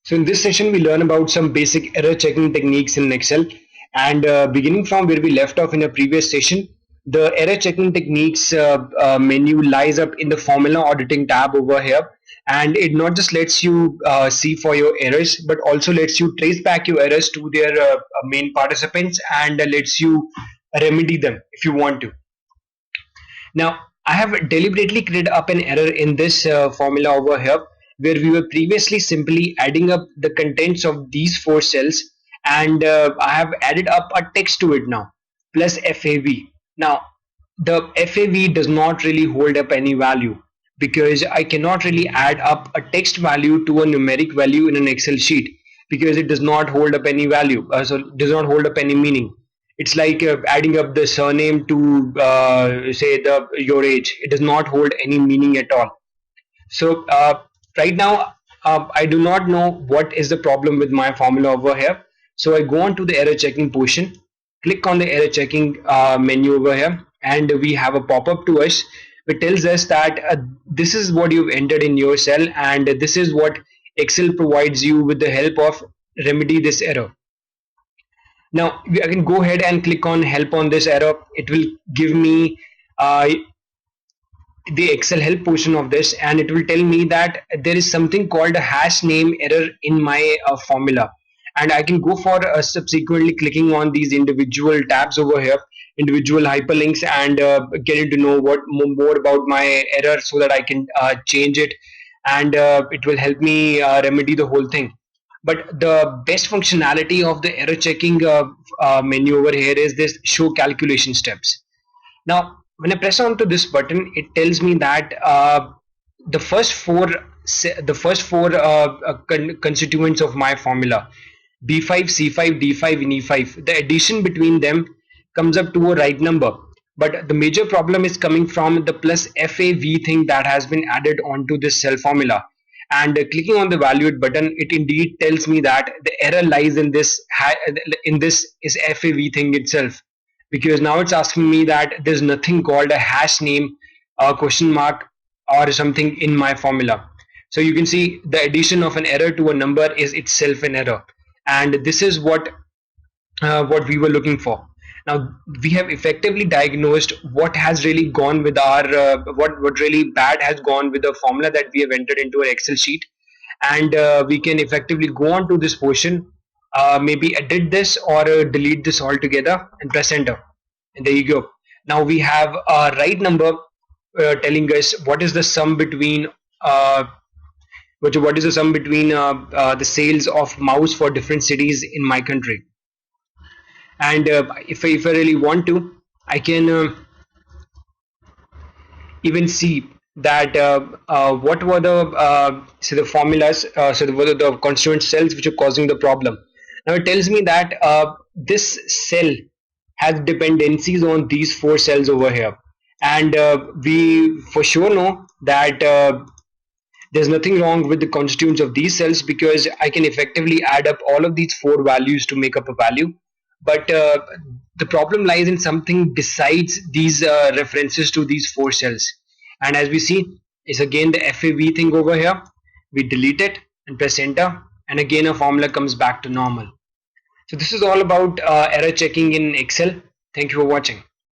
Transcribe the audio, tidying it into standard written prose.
So in this session, we learn about some basic error checking techniques in Excel. And beginning from where we left off in a previous session, the error checking techniques menu lies up in the formula auditing tab over here. And it not just lets you see for your errors, but also lets you trace back your errors to their main participants and lets you remedy them if you want to. Now, I have deliberately created up an error in this formula over here where we were previously simply adding up the contents of these four cells, and I have added up a text to it now plus FAV. Now, the FAV does not really hold up any value because I cannot really add up a text value to a numeric value in an Excel sheet because it does not hold up any value, so it does not hold up any meaning. It's like adding up the surname to say the your age. It does not hold any meaning at all. So right now I do not know what is the problem with my formula over here. So I go on to the error checking portion, click on the error checking menu over here, and we have a pop-up to us which tells us that this is what you've entered in your cell, and this is what Excel provides you with the help of remedy this error. Now I can go ahead and click on help on this error. It will give me uh, the Excel help portion of this, and it will tell me that there is something called a hash name error in my formula, and I can go for subsequently clicking on these individual tabs over here, individual hyperlinks, and getting to know what more about my error so that I can change it, and it will help me remedy the whole thing. But the best functionality of the error checking menu over here is this show calculation steps. Now, when I press onto this button, it tells me that the first four constituents of my formula, B5, C5, D5, and E5, the addition between them comes up to a right number. But the major problem is coming from the plus FAV thing that has been added onto this cell formula. And clicking on the valuate button, it indeed tells me that the error lies in this is FAV thing itself, because now it's asking me that there's nothing called a hash name question mark or something in my formula. So you can see the addition of an error to a number is itself an error, and this is what we were looking for. Now we have effectively diagnosed what has really gone with our what really bad has gone with the formula that we have entered into an Excel sheet, and we can effectively go on to this portion, maybe edit this or delete this altogether and press enter, and there you go. Now we have a right number telling us what is the sum between what is the sum between the sales of mouse for different cities in my country. And if I really want to, I can even see that what were the say the formulas, what are the constituent cells which are causing the problem. Now it tells me that this cell has dependencies on these four cells over here, and we for sure know that there's nothing wrong with the constituents of these cells because I can effectively add up all of these four values to make up a value. But the problem lies in something besides these references to these four cells. And as we see, is again the FAV thing over here. We delete it and press enter, and again a formula comes back to normal. So this is all about error checking in Excel. Thank you for watching.